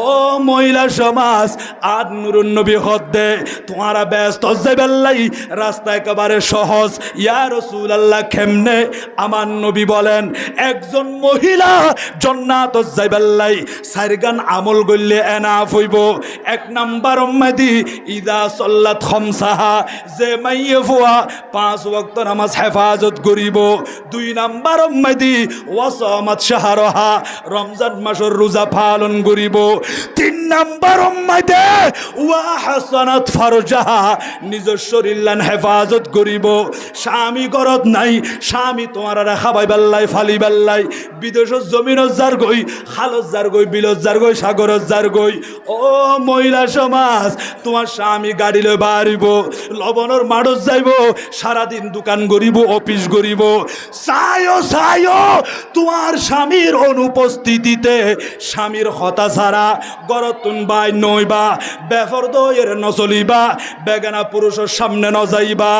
ও মহিলা সমাজ আর নুরুন নবী হদ্দে তোমারা ব্যস্ত যাইবাল্লাই রাস্তা একেবারে সহজ। ইয়া রাসূলুল্লাহ কেমনে? আমার নবী বলেন একজন মহিলা জান্নাত যাইবাল্লাই সারগান আমল গইলে এনাফ হইব। এক নাম্বার উম্মতি ইদা সাল্লাত খামসাহা, যে মাইয়ে ফুয়া 5 ওয়াক্ত নামাজ হেফাজত করিব। 2 নাম্বার উম্মতি ওয়াসামাত শাহরাহা, রমজান মাসের রোজা পালন করিব। 3 নাম্বার উম্মতি ওয়া হাসানাত ফারজাহা, নিজের শরীরলান হেফাজত করিব। স্বামী গরত নাই, স্বামী তোমার খাবাই বাল্লাই ফালি বাল্লাই বিদেশের জমিনত যার গই, খালত যার গই, বিলত যার গই, সাগরত যার গই। ও মহিলা সমাজ তোমার স্বামী গাড়ি লই বাড়িব, লবণের মাড়ত যাইব, সারাদিন দোকান গরিব, অফিস গরিব। চাইও চাইও তোমার স্বামীর অনুপস্থিতিতে স্বামীর হতা ছাড়া গরতুন বাই নইবা, বেফরদ এর নচলিবা, বেগানা পুরুষের সামনে ন যাইবা।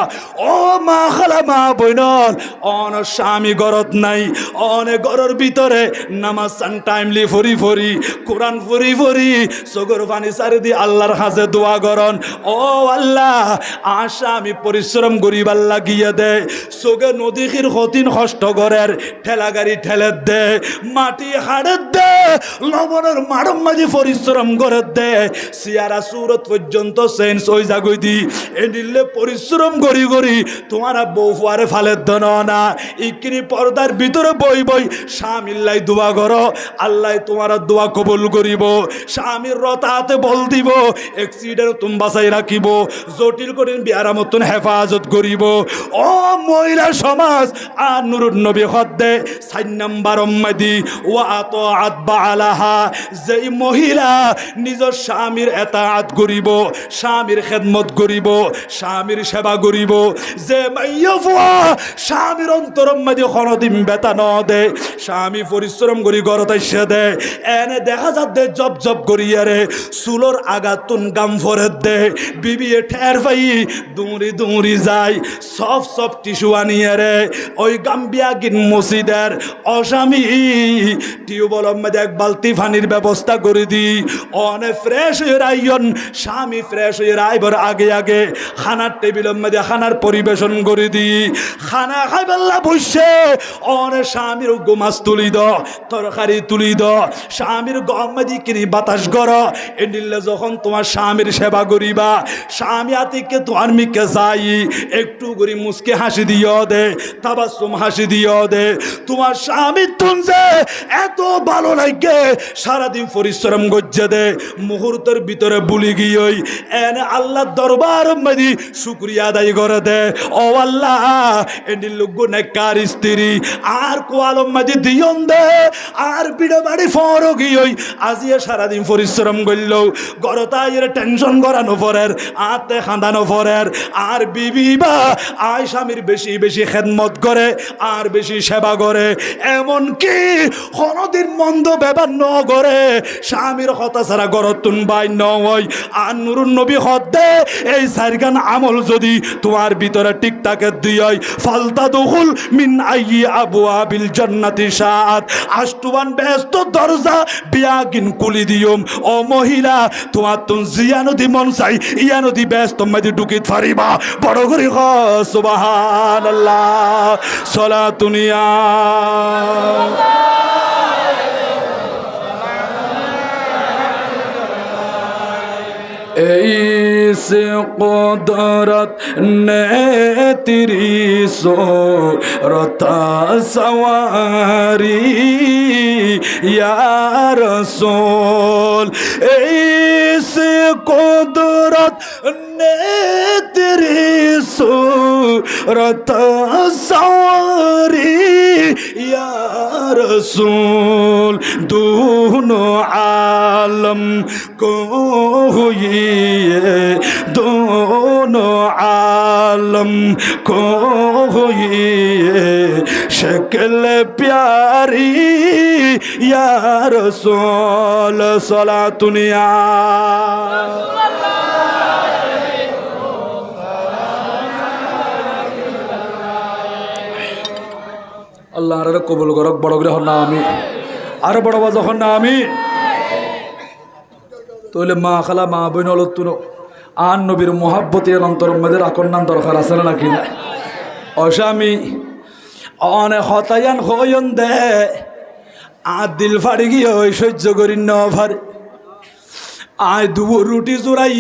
ও মা খালা মা বইনল, অন স্বামী গরত নাই, অনে গরর ভিতরে নামাজ সান টাইমলি ফরি ফরি, কোরআন ফরি ফরি, সগর পানি সারি দি আল্লাহর হাজে দোয়া করন। ও আল্লাহ আশা আমি পরিশ্রম করিবার লাগিয়ে দে, সোগে নদীর হতিন কষ্ট করের ঠেলা গাড়ি ঠেলে দে, মাটি হাড়ে দে, লবণের মারম মাঝে পরিশ্রম করে দে, সিয়ারা সুরত পর্যন্ত চেঞ্জ হয়ে যাগই দি। এনিলে পরিশ্রম করি করি তোমার বউ ফুয়ারে ফালের ধন না, ইকিনি পর্দার ভিতরে বই বই স্বামীল্লাই দোয়া করো, আল্লাহ তোমার দোয়া কবুল করিব। স্বামীর রতাতে বল দিব, অ্যাক্সিডেন্ট তুমি বাঁচাই রাখিব, জটিল করিন বিয়ার মতন হেফাজত করিব। ও মহিলা সমাজ আর নুরুন নবী হদ্দে 4 নাম্বার উম্মতি ওয়া আতাআত বালাহা, যেই মহিলা নিজের স্বামীর এতাআত করিব, স্বামীর খেদমত করিব, স্বামীর সেবা করিব। যে মাইয়া ফুয়া স্বামীর অন্তরম মাঝে কোনদিন বেতা ন দে, স্বামী পরিশ্রম করি ঘরত এসে দে, এনে দেখা যাচ্ছে জব জব করিয়া রে চুলোর আগাতুন গাম ফরে দে, বিবিয়ে ঠের পাই দৌড়ি দৌড়ি যায়, সব সব টিস্যু আনিয়ে রে ওই গাম্বিয়া গিন মসজিদের অস্বামী টিউবওয়েলের মধ্যে 1 বালতি পানির ব্যবস্থা করে দি, অনে ফ্রেশ হয়ে রাইয়ন, স্বামী ফ্রেশ হয়ে রাইবার আগে আগে খানার টেবিলের মধ্যে খানার পরিবেশন করে দি, খানা খাইবেলা বসে অনে স্বামীর গোমাস তুলি দ, তরকারি তুলি দ, স্বামীর গম মাঝে কিনি বাতাস গর। এনিলে যখন তোমার স্বামীর সেবা করিবা, স্বামী আতিকে তোমার মিকে যাই একটু করে মুসকে হাসি দিও দে, তাবাসসুম হাসি দিও দে, তোমার স্বামী তুনছে এত ভালো লাগে সারাদিন পরিশ্রম গজ্জে দে, মুহূর্তের ভিতরে বুলি গিয়ে এনে আল্লাহর দরবার মাঝে শুকরিয়া আদায় করে দে। ও আল্লাহ এনি লোক নেককার স্ত্রী আর কোয়ালম মাঝে দিয়ন দে, আর বিড়ে বাড়ি ফর গিয়ে আজিয়ে সারাদিন পরিশ্রম করল, গরতাই টেনশন করানো পরের, আতে খাঁদানো পরের, আর বিবি বা আয় স্বামীর বেশি বেশি খেদমত করে আর বেশি সেবা করে, এমন কি কোনদিন মন্দ ব্যবহার ন করে, স্বামীর হতা ছাড়া গরতুন বাই নয়। আর নুরুন নবী হদ্দে এই 4 গান আমল যদি তোমার ভিতরে টিকটাকে দিয়, ফালতা দুখুল মিন আইয়ি আবওয়াবিল জান্নাতি শাআত, আষ্টুবান ব্যস্ত দরজা বিয়াগিন কুলি দিয়ম। ও মহিলা তোমার তুন জিয়ানদি মন চাই ইয়ানদি ব্যস্ত মাঝে ঢুকি ফারিবা, বড় করে হ সুবহানাল্লাহ সালাতুনিয়া। ऐसे कुदरत ने तेरी सूरत सवारी या रसूल, ऐसे कुदरत ने तेरी सूरत सवारी या रसूल, दोनों आलम को हुई दोनों आलम को हुई शक्ल प्यारी या रसूल सलातुनिया। আল্লাহ আর কবুল করক, বড় করে হন না আমি, আরো বড় বাজ হন না আমি। তাহলে মা খালা মা বোন অলতুনো আন নবীর মোহাব্বতী অন্তর মধ্যে আকন্যান দরকার আছে না নাকি না অস্বামী অনে হতায়ান হয়ন দে আর দিল ফাড়ি গিয়ে ওই সহ্য করি ন ভারে আয় দুবো রুটি চুরাই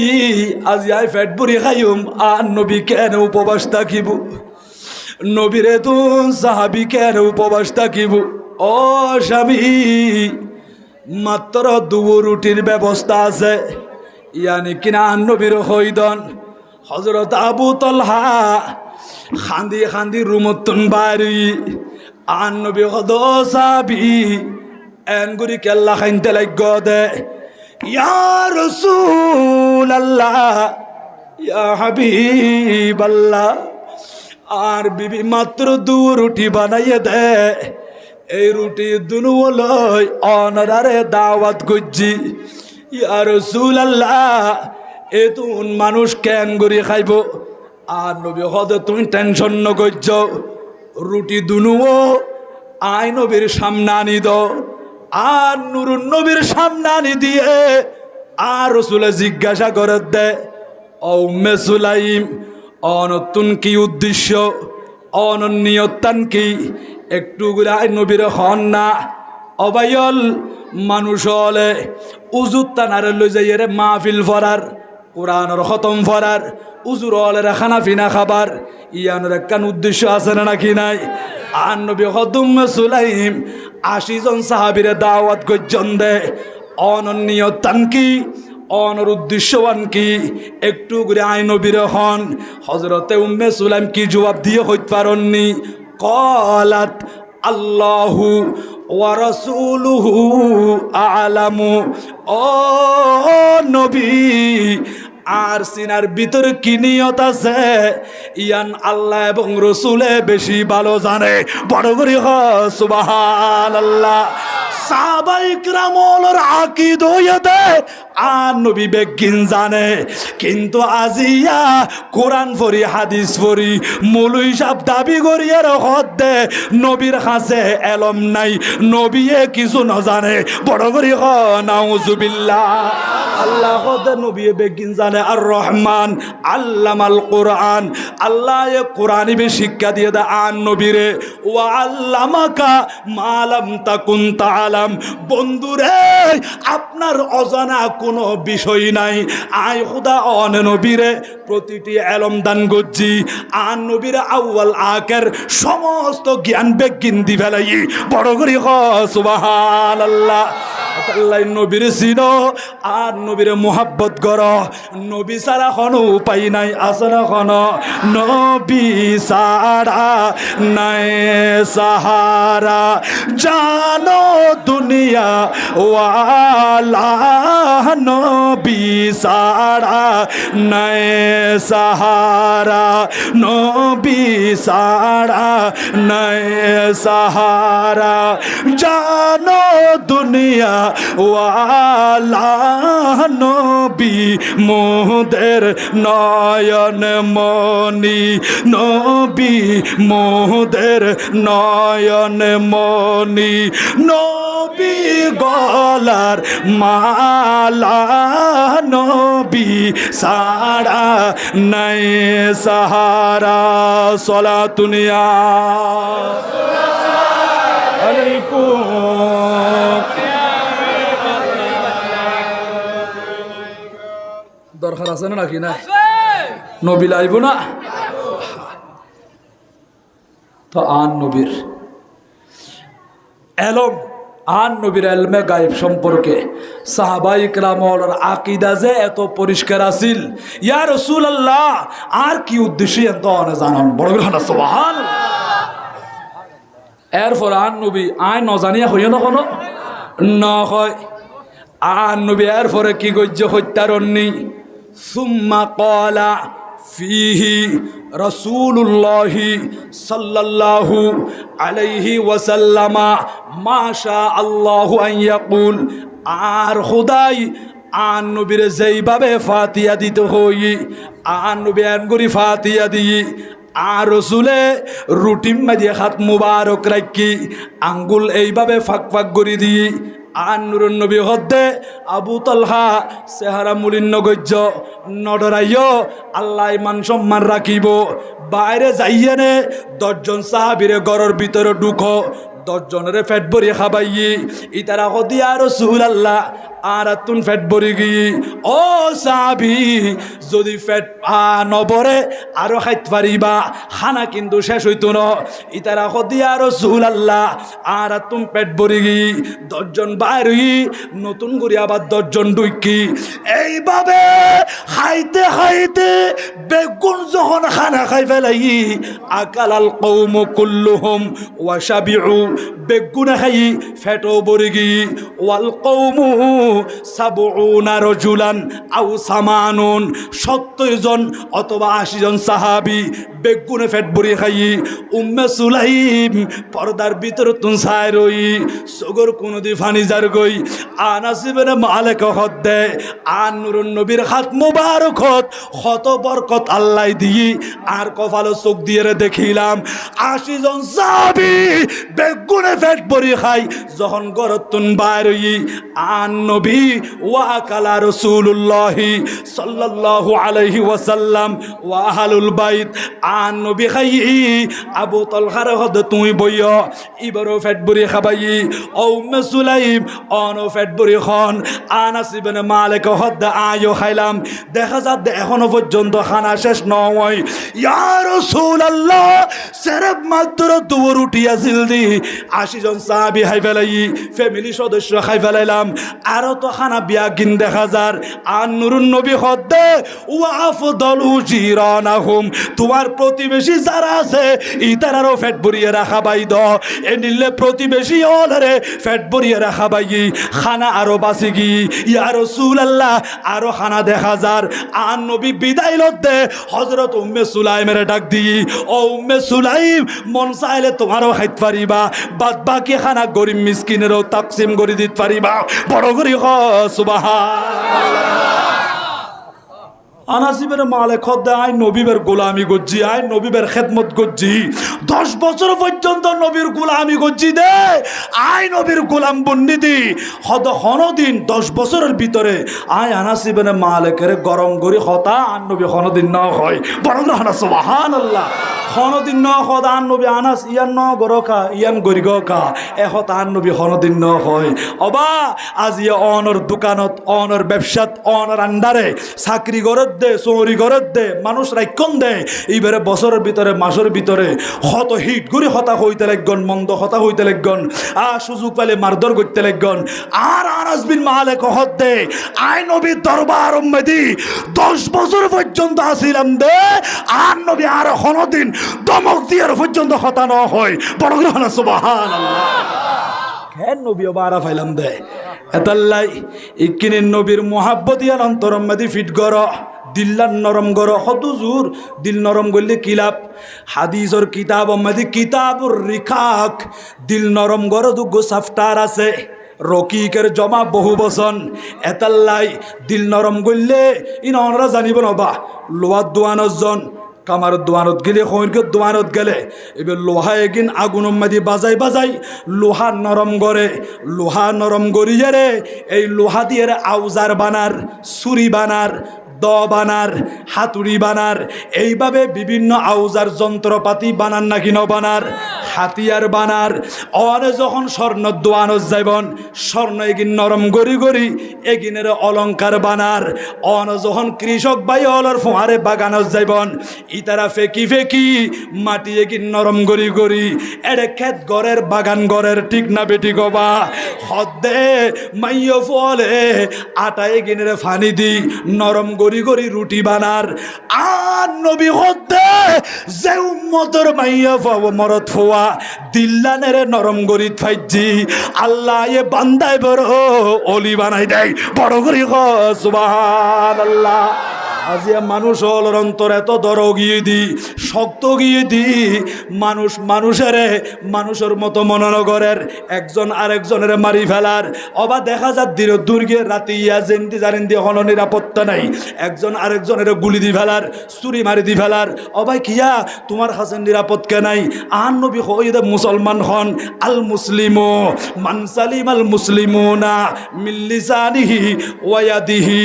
আজ আয় ফেট বুড়ি খাইম আর নবী কেন উপবাস থাকিব নবীরে তুন সাহাবি কেন উপবাস থাকিব ও স্বামী মাত্র দুবো রুটির ব্যবস্থা আছে ইয়ানি কিনা আর নবীর হইদন হজরত আবু তলহা খান্দি খান্দি রুমতুন বাড়ি আর নবী হদ সাহাবি এন গুরি কেল্লা খাইতে লাগ দে ইয়া রাসূলুল্লাহ ইয়া হাবিবাল্লাহ আর বিবি মাত্র দু রুটি বানাইয়ে দে এই রুটি দুনু লই অনারে দাওয়াত গুজি ইয়া রাসূলুল্লাহ এতুন মানুষ কেন গরি খাইব আর নবী হদ তুমি টেনশন ন গজ্জ রুটি দুনু আই নবীর সামনে আনি দাও আর নুরুন নবীর সামনে আনি দিয়ে আর রাসূলে জিজ্ঞাসা করে দে ও উম্মে সুলাইম অনতুন কি উদ্দেশ্য অনন্যতান কি একটু গুলাই নবীর হন না অবায়ল মানুষ হলে উজুত তানারে লই যাই রে মাহফিল ফরার কোরআনের খতম ফরার উজুর হলে খানা পিনা খাবার ইয়ানোর একখান উদ্দেশ্য আছে না নাকি নাই আর নবী হদুম সুলাইম ৮০ জন সাহাবীরে দাওয়াত গজ্জন দে অনন্যতান কি অনর উদ্দেশ্যবান কি একটু করে আই নবীর হন হজরতে উম্মে সুলাইম কি জবাব দিয়ে হইতে পারেননি কলাত আল্লাহু ওয়া রাসূলুহু আ'লামু ও নবী আর সিনার ভিতরে কি নিয়ত আছে ইয়ান আল্লাহ এবং রসুলে বেশি ভালো জানে বড় করে সুবহানাল্লাহ সাহাবায়ে কিরামর আকীদ হইতে আর নবী বেগিন জানে কিন্তু আজিয়া কোরআন পড়ি হাদিস পড়ি মৌলভী সাহেব দাবি করিয়ে হদ দে নবীর কাছে এলম নাই নবীয়ে কিছু না জানে বড় করে নাউজুবিল্লাহ আল্লাহ হদ নবী বেগিন জানে আর রহমান আল্লামাল কোরআন আল্লাহ এ কোরআনই বে শিক্ষা দিয়ে দে আর নবীরে ওয়া আল্লামাকা মা লাম তাকুন তাআলাম বন্ধুরে আপনার অজানা কোনো বিষয় নাই আয় খুদা অন নবীরে প্রতিটি এলম দান গজ্জি আর নবীরে আউয়াল আখের সমস্ত জ্ঞান বেগিন দি ফেলাই বড় করে সুবহানাল্লাহ আল্লাহ নবীরে চিনো আর নবীরে মোহাব্বত কর নবী ছাড়া কোনো উপায় নাই আছে না কোনো নবী ছাড়া নাই সাহারা জানো দুনিয়া ওয়ালা নবী ছাড়া নাই সাহারা নবী ছাড়া নাই সাহারা জানো দুনিয়া ওয়ালা নবী মোদের নয়ন মনি নবী মোদের নয়ন মনি নবী গলার মালা নবী সারা নাই সাহারা সলাতুনিয়া আলাইকুম দরকার আছে না নাকি না নবী লাইব না তো আন নবীর এলম আন নবীর এলমে গায়েব সম্পর্কে সাহাবায়ে কেরামের আকীদা যে এত পরিষ্কার আছিল ইয়া রাসূলুল্লাহ আর কি উদ্দেশ্যে এত জানান বড় করে সুবহানাল্লাহ এরপর আন নবী আয় ন জানিয়া হইও না কোনো না হয় আন নবী এরপরে কি গজ্য হত্যারণনি সুম্মা ক্বালা ফিহি রাসূলুল্লাহি সাল্লাল্লাহু আলাইহি ওয়াসাল্লামা মাশা আল্লাহু আন ইয়াকুল আর খুদাই আন নবীর যেইভাবে ফাতিহা দিতে হই আন নবী আনগুরি ফাতিহা দিই আর রসুলে রুটিম মাঝে হাত মুবারক রাখি আঙ্গুল এইভাবে ফাঁক ফাঁক করে দিই আর নুরুন নবী হদ্দে আবু তলহা চেহারা মুলিন্ন গজ্য নডরাইয় আল্লাহ মান সম্মান রাখিব বাইরে যাইয়ে নে 10 জন সাহাবীরে ঘরের ভিতরে ঢুকো 10 জনের পেট ভরিয়ে খাবাইয়ে ইতারা হদিয়া রাসূলুল্লাহ আর তুন পেট ভরি গিয়ে ও সাহাবী যদি পেট নবরে আরো খাইতে পারিবা খানা কিন্তু শেষ হইতো না ইতারা হদিয়া রাসূলুল্লাহ আর তুন পেট ভরি গিয়ে 10 জন বাইরে নতুন করে আবার 10 জন ঢুকি এইভাবে খাইতে খাইতে বেগুন যখন খানা খাই ফেলাই আকালাল কওম কুল্লুহুম ওয়া শাবিউ বেগুন খাই ফেটো ভরি গিয়ে ওয়াল কওম 70 রাজুলান আও 70 জন অথবা 80 জন সাহাবী বেগুনে পেট ভরি খাই উম্মে সুলাইম পর্দার ভিতর তুন ছাই রই সগর কোনদি ফানি যার গই আনাস ইবনে মালিক হদ্দে আর নুরুন নবীর হাত মুবারক কত বরকত আল্লাহ দিয়ে আর কপালে চোখ দিয়ে দেখিলাম 80 জন সাহাবী বেগুনে পেট ভরি খাই যখন গরতুন বাইর হই আর নবী ওয়া কালা রাসূলুল্লাহ সাল্লাল্লাহু আলাইহি ওয়াসাল্লাম ওয়া আহলুল বাইত আর নবী খাই আবু তলহার হদ তুই বইয় ইবারো পেট ভরি খাবাই ও উম্মে সুলাইম অন পেট ভরি খন আনাস ইবনে মালিক হদ আয়ো খাইলাম দেখা যাচ্ছে এখনো পর্যন্ত খানা শেষ নয় ইয়া রাসূলুল্লাহ সেরব মাত্র দুপুর উঠিয়াছিল দি 80 জন সাহাবী খাই ফেলাই ফ্যামিলি সদস্য খাই ফেলাইলাম আরো তো খানা বিয়া গিন দেখা যার আর নুরুন নবী হদ্দে ওয়া আফদালু জিরানাহুম তোমার প্রতিবেশী যারা আছে ইতারারও পেট ভরিয়ে রাখা বাই দ এ নিলে প্রতিবেশী হলরে পেট ভরিয়ে রাখা বাই খানা আরো বাসি গি ইয়া রাসূলুল্লাহ আরো খানা দেখা যার আর নবী বিদায় লদ্দে হযরত উম্মে সুলাইমের ডাক দি ও উম্মে সুলাইম মন চাইলে তোমারও খাইতে পারিবা বাদ বাকি খানা গরিব মিসকিনেরও তাকসিম করে দিতে পারিবা বড় করে সুবহানাল্লাহ আনাস ইবনে মালিক হদ্দে আই নবীর গোলামি করছি আই নবীর খেদমত করছি 10 বছর পর্যন্ত নবীর গোলামি করছি দে আই নবীর গোলাম বন্দিদি হদ হনদিন 10 বছরের ভিতরে আই আনাস ইবনে মালিকের গরম করি হতা আর নবী হনদিন না হয় বড় না সুবহানাল্লাহ হনদিন না হদ আর নবী আনাস ইয়ান ন গরকা ইয়ান গরিগকা এহত আর নবী হনদিন না হয় অবা আজ ইয়া অনর দোকানত অনর ব্যবসাত অনর আন্ডারে চাকরি গরত দে চৌরি গরত দে মানুষ রাইকন দে এইবারে বছরের ভিতরে মাসের ভিতরে হত হিট ঘুরি হতা হইতে লাগন মন্দ হতা হইতে লাগন সুযোগ পেলে মারধর করতে লাগন আর আনাস বিন মালিক হদ দে আই নবীর দরবার উম্মতি 10 বছর পর্যন্ত আসিলাম দে আর নবী আর হনদিন দমক দিয়ে পর্যন্ত হতা ন হয় বড় গ্রহণ সুবহানাল্লাহ কেন নবী বারা ফাইলাম দে এতাল্লাই ইকিনে নবীর মোহাব্বত ইয়ান অন্তরম মাদি ফিট গর দিল্লার নরম গর কত জোর দিল নরম করলে কিলাপ হাদিসর কিতাব মাদি কিতাবুর রিখাক দিল নরম গর দুগো সাফটার আছে রকিকের জমা বহু বচন এতাল্লাই দিল নরম করলে ইন অনরা জানিব নবা লোয়ার দোয়ানজন কামার দোয়ানত গেলে খৈরকে দোয়ানত গেলে এবার লোহা এগিন আগুন মাদি বাজাই বাজাই লোহা নরম করে লোহা নরম করিয়ে রে এই লোহা দিয়ে আউজার বানার ছুরি বানার দ বানার হাতুড়ি বানার এইভাবে বিভিন্ন আউজার যন্ত্রপাতি বানার নাকি ন বানার হাতিয়ার বানার অনে যখন স্বর্ণ দোয়ানত যাইবন স্বর্ণ এগিন নরম গড়ি গড়ি এগিনের অলংকার বানার অন যখন কৃষক ভাই অলর ফোঁয়ারে বাগানত যাইবন ইতারা ফেকি ফেকি মাটি এগিন নরম গড়ি গড়ি এড়ে খেত গড়ের বাগান গড়ের ঠিক না বেটি গবা হদ্দে মাইয় ফলে আটা এগিনের ফানি দি নরম গড়ি গড়ি রুটি বানার আর নবী হদ্দে যে উম্মতর মাইয়া পাবো মরত ফোয়া দিল্লানের নরম গরিত ফাইজি আল্লাহ এ বান্দায় বড় অলি বানাই দেয় বড় করি সুবহানাল্লাহ আজিয়া মানুষ হলর অন্তর এত দর গিয়ে দি শক্ত গিয়ে দি মানুষের মতো মনোনগরের একজন আরেকজনের মারি ফেলার অবা দেখা যার দিন দুর্গে রাতে ইয়া জেন্দি জারেন্দি হন নিরাপত্তা নাই একজন আরেকজনের গুলি দি ফেলার চুরি মারি দি ফেলার অবাই কিয়া তোমার হাসেন নিরাপদ কে নাই আন নবী হইদে মুসলমান হন আল মুসলিমু মান সালিম আল মুসলিমুনা মিন লিসানিহি ওয়া ইয়াদিহি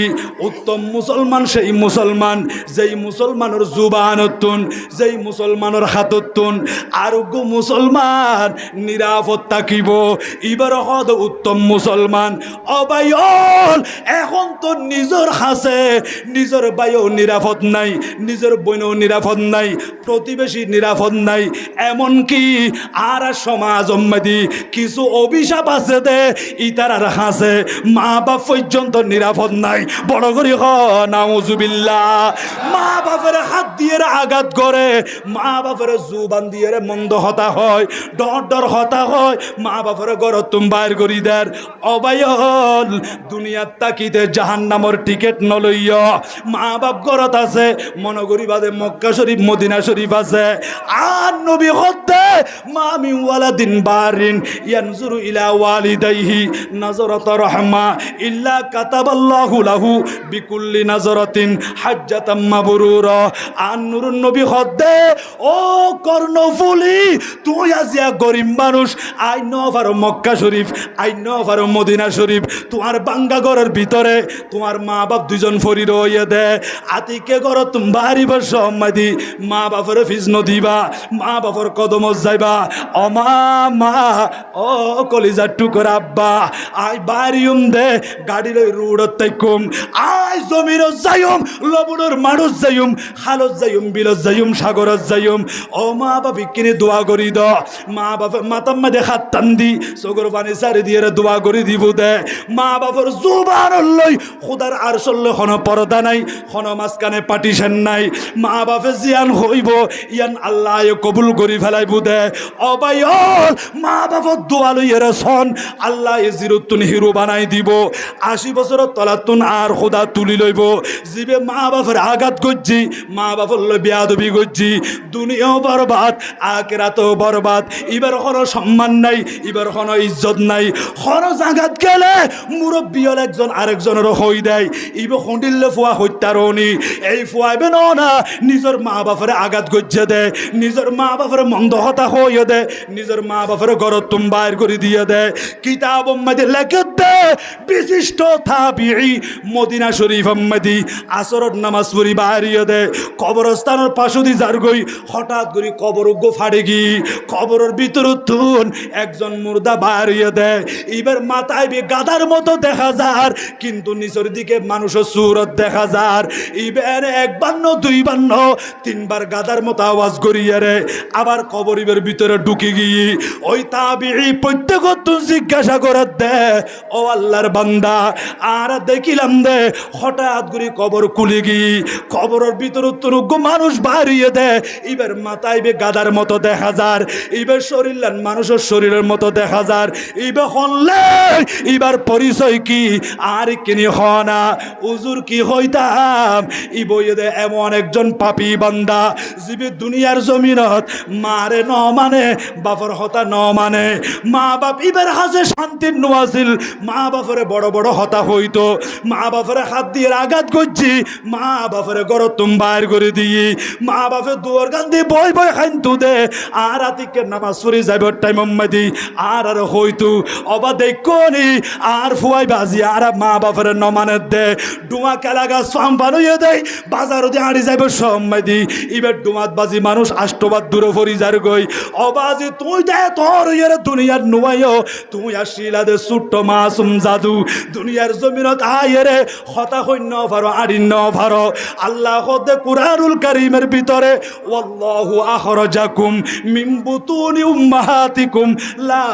উত্তম মুসলমান সেই মুসলমান যেই মুসলমানের জুবানতুন যেই মুসলমানের হাততুন আরোগ্য মুসলমান নিরাপদ থাকিব ইবার হদ উত্তম মুসলমান অবায়ল এখন তো নিজের হাসে নিজের বাইও নিরাপদ নাই নিজের বইনও নিরাপদ নাই প্রতিবেশী নিরাপদ নাই এমনকি আর সমাজ অম্মাদি কিছু অভিশাপ আছে দে ইতার আর হাসে মা বাপ পর্যন্ত নিরাপদ নাই বড় করি হ নাউজুবিল্লাহ মা বাপের হাত দিয়ে আঘাত করে মা বাপের জুবান দিয়ে মন্দ হতা হয় ডর হতা হয় মা বাপের ঘর তুম বাইর করি দেয় অবায়ল দুনিয়ার তাকিতে জাহান্নামর টিকেট নলইয় মা বাপ ঘরত আছে মনগরি বাদে মক্কা শরীফ মদিনা শরীফ আছে আর নবী হতে মামি ওয়ালাদিন বারিন ইয়ানজুরু ইলা ওয়ালিদাইহি নাজরাত রাহমা ইল্লা কাতাবাল্লাহু লাহু বিকুল্লি নাজরাতিন হাজ্জাতাম মাবরুরা আর নূরুন নবী হতে ও কর্ণফুলি তুই আজিয়া গরিব মানুষ আইন ফারো মক্কা শরীফ আইন ফারো মদিনা শরীফ তোমার বাঙ্গা ঘরের ভিতরে তোমার মা বাপ দুজন ফরি রইয়ে দে আতিকে ঘর তুমি বাড়ি বস মাদি মা বাপের ফিজ নদিবা মা বাপর কদম যাইবা অমা মা ও কলিজার টুকর আব্বা আই বাড়িউম দে গাড়ি লই রুডত তাইকুম আই জমির যাইম লবণের মানুষ যাইম খালত যাইম বিলত যাইম সাগরত যাইম ও মা বাপি কিনে দোয়া করি দ মা বাপে মাতাম মাদে হাত টান দি চগর পানি চারি দিয়ে দোয়া করি দিব দে মা বাপর জুবান লই খুদার আর চললে কোনো পর্দা নাই কোনো মাঝখানে পাটিশন নাই মা বাপে জিয়ান হইব ইয়ান আল্লাহ কবুল করি ফেলাইব দে অবায়ল মা বাপর দোয়া লইয়ের সন আল্লাহ জিরুতুন হিরো বানাই দিব 80 বছরের তলাতুন আর খুদা তুলি লইব জিবে মা বাপের আঘাত করছি মা বাপর লই বেয়াদবি করছি দুনিয়াও বরবাদ আখিরাতও বরবাদ এবার কোনো সম্মান নাই এবার কোনো ইজ্জত নাই খরচ আঘাত গেলে মুরব্বী হল একজন আরেকজনের হই দেয় ইবে খুঁডিলে ফুয়া হত্যারণী এই ফুয়াইবে না নিজের মা বাপের আঘাত গজ্জে দে নিজের মা বাপের মন্দ হতা হইয়ে দে নিজের মা বাপের ঘর তুম বাইর করে দিয়ে দে কিতাব উম্মদি লেখে দে বিশিষ্ট তাবিঈ মদিনা শরীফ উম্মদি আসরত নামাজ পড়ি বাইরিয়ে দে কবরস্থানের পাশে যার গই হঠাৎ করে কবর গো ফাড়ে গি কবরের ভিতর তুন একজন মুর্দা বাইরিয়ে দে এবার মাথায় বে গাদার মতো দেখা যার কিন্তু নিচের দিকে মানুষের সুরত দেখা যার এবার একবার ন দুইবার ন তিনবার গাদার মতো আওয়াজ করিয়ে রে আবার কবরের ভিতরে ঢুকে গিয়ে ওই তাবিঈ প্রত্যেক জিজ্ঞাসা করে দে ও আল্লাহর বান্দা আর দেখিলাম দে হঠাৎ করে কবর খুলে গিয়ে কবরের ভিতরে তুরুগ্য মানুষ বাড়িয়ে দে এবার মাথায় বে গাদার মতো দেখা যার এবার শরীর মানুষের শরীরের মতো দেখা যার এবার হলে এবার পরিচয় কি আর কিনি হনা উজুর কি হইতাম ই বইয়ে দে এমন একজন পাপী বান্দা জীবে দুনিয়ার জমিনত মারে ন মানে বাপর হতা ন মানে মা বাপ এবার হাসে শান্তির নোয়াছিল মা বাপরে বড় বড় হতা হইতো মা বাপরে হাত দিয়ে আঘাত করছি মা বাপরে গড় তুম বাইর করে দিয়ে মা বাপে দুয়ার গান দিয়ে বই বই খাইন্তু দে আর আতিকের নামাজ পড়ি যাইবার টাইম দি আর হইতু অবা দেখনি আর ফুয়াই বাজি আর মা বাপের নমানে দে ডুমা খেলা গাছ ফাম বানুয়ে দেয় বাজারও দিয়ে হাঁড়ি যাইব দি এবার ডুমাত বাজি মানুষ আষ্টবাদ দূরে ফরি যার গই অবাজি তুই দে তোর ইয়ের দুনিয়ার নুয়াইও তুই আসিলা দে ছোট্ট মাসুম জাদু দুনিয়ার জমিনত আয়েরে হতা হইন্য ভারো আড়িন্য ভারো আল্লাহ দে কুরআনুল কারীমের ভিতরে ওয়াল্লাহু আখরাজাকুম মিন বুতুনি উম্মাহাতিকুম লা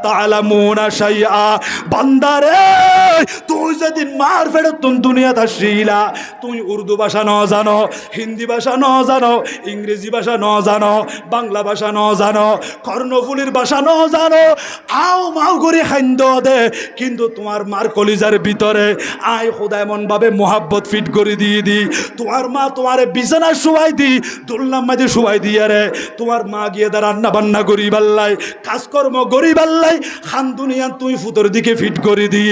তা'লামুনা শাইআ বান্দারে তুই যেদিন মার ফেড়ে তুই দুনিয়াতে আসিলা তুই উর্দু ভাষা ন জানো হিন্দি ভাষা ন জানো ইংরেজি ভাষা ন জানো বাংলা ভাষা ন জানো কর্ণফুলির ভাষা ন জানো আও মাও করে খাইন্দ দে কিন্তু তোমার মার কলিজার ভিতরে আয় খোদা এমন ভাবে মোহাব্বত ফিট করে দিয়ে দি, তোমার মা তোমার বিছানায় শুয়াই দি, দোলনার মাঝে শুয়াই দিয়ে রে তোমার মা গিয়ে দা রান্না বান্না করি বাল্লাই, কাজকর্ম করি বাল্লাই, খান দুনিয়া তুই ফুতোর দিকে ফিট করে দি,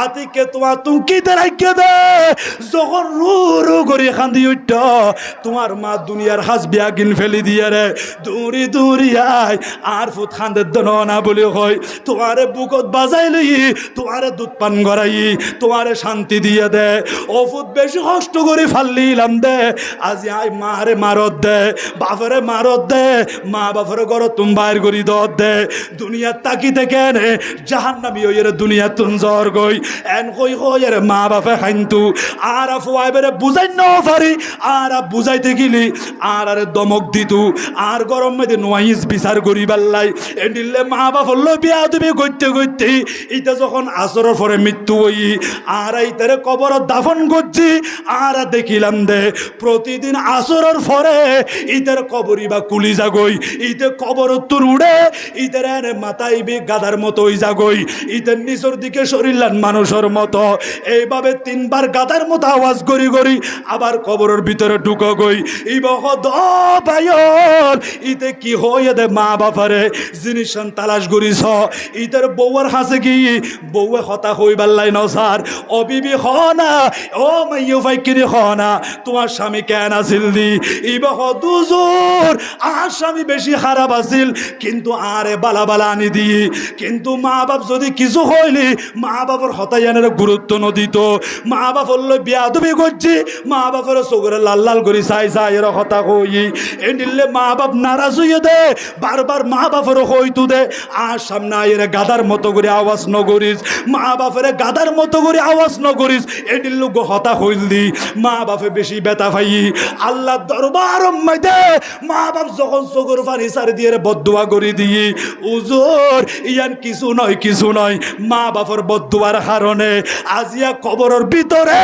আতিকে তোমার তুমকিতে রাখিয়ে দে, যখন রু রু করি খান্দি উঠত তোমার মা দুনিয়ার হাসবিয়া গিন ফেলি দিয়ে রে দৌড়ি দৌড়ি আয় আর ফুত খান্দের না বলে হয়, তোমারে বুকত বাজাই লই, তোমারে দুধ পান করাই, তোমারে শান্তি দিয়ে দে, ওফুত বেশি কষ্ট করে ফাল্লিলাম দে, আজি আই মারে মারত দে, বাপরে মারত দে, মা বাপরে ঘর তুম বাইর করি দত দে, দুনিয়ার তাকি থেকে নে জাহান্নামী হইয়ে দুনিয়া তুন জ্বর গই এন কই কই রে মা বাপে খাইন্তু আর ফুয়াই বেরে বুঝাই ন পারি আর বুঝাইতে গেলি আর আরে দমক দিতু আর গরম মেদে নোয়াইস বিচার করি বাল্লাই এডিলে মা বাপ হল বিয়া তুমি করতে করতে এটা যখন আসরের পরে মৃত্যু হই আর এইটারে কবর দাফন করছি আর দেখিলাম দে প্রতিদিন আসরের পরে ইতার কবরি বা কুলি যাগই ইতে কবর তোর উড়ে ইতার এনে মাথায় বি গাদার মতো ওই যাগই ইতের নিচের দিকে শরীরলান মানুষের মতো এইভাবে তিনবার গাদার মতো আওয়াজ করি করি আবার কবরের ভিতরে ঢুকো গই ই বহ দ ভাইয়র ইতে কি হয়ে দে মা বাপারে জিনিস তালাশ করিস ইতার বউয়ের হাসে কি বউয়ে হতা হইবার লাই ন স্যার ও বিবি হ না ও মাইয়ো ভাই কিরে হ না তোমার স্বামী কেন আসিল দি ই বহ দুজোর আর স্বামী বেশি খারাপ আসিল কিন্তু আরে বালা বালা আনি দি কিন্তু মা বাপ যদি কিছু হইলি মা বাপর হতাইয়ানের গুরুত্ব নদিত মা বাপ হলো বিয়া তুমি করছি মা বাপের চোখরে লাল লাল করি চাই চাই এর হতা কই এ নিলে মা বাপ নারাজ হইয়ে দে বারবার মা বাপের হইতু দে আর সামনে এর গাদার মতো করে আওয়াজ নগরিস মা বাপের গাদার মতো করে আওয়াজ নগরিস এ নিল্লু হতা হইল দি মা বাপে বেশি বেতা ভাই আল্লাহ দরবার মাইদে মা বাপ যখন চোখের পানি সারি দিয়ে বদুয়া করে দিয়ে উজোর ইয়ান কিছু নয় মা বাপর বদুয়ার কারণে আজিয়া কবরের ভিতরে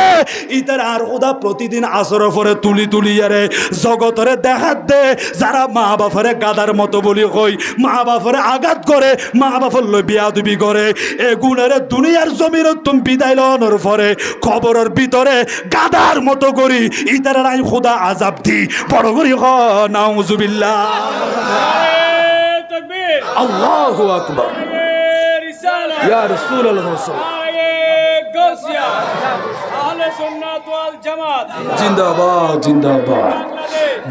ইতার আর ওদা প্রতিদিন আসরের পরে তুলি তুলিয়ারে জগতরে দেখাত দে যারা মা বাপরে গাদার মতো বলি কই মা বাপরে আঘাত করে মা বাপর লই বিয়াদবি করে এ গুণের দুনিয়ার জমির তুমি বিদায় লওয়ার পরে কবরের ভিতরে গাদার মতো করি ইতার আই খোদা আজাব দি বড় করি হ নাউজুবিল্লাহ তাকবীর আল্লাহু আকবার ইয়া রাসূলুল্লাহ গৌসিয়া আহলে সুন্নাত ওয়াল জামাত জিন্দাবাদ জিন্দাবাদ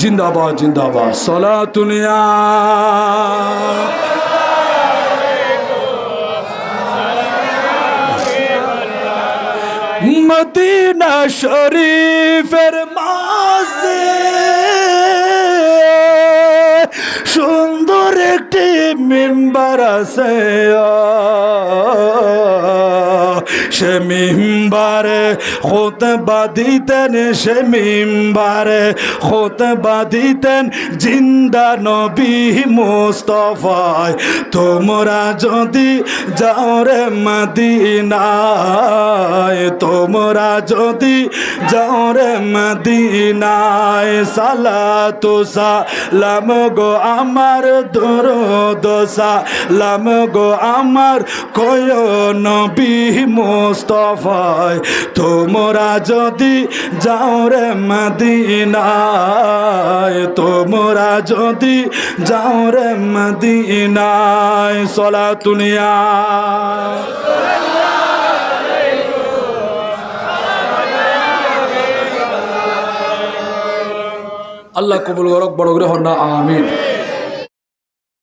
জিন্দাবাদ জিন্দাবাদ সালাতুন ইয়া মদিনা শরীফের মাঝে সুন্দর একটি মিম্বার আছে সে মিম্বারে খুতবা দিতেন সে মিম্বারে খুতবা দিতেন জিন্দা নবী মুস্তাফায় তোমরা যদি যাও রে মদিনায় তোমরা যদি যাও রে মদিনায় সালাতু সালাম গো আমার দরুদ সালাম গো আমার কয় নবী মুস্তাফায় তোমরা যদি যাও রে মদিনায় তোমরা যদি যাও রে মদিনায় সালাতুন ইয়া আল্লাহ কবুল করক বড় করে হন না আমিন।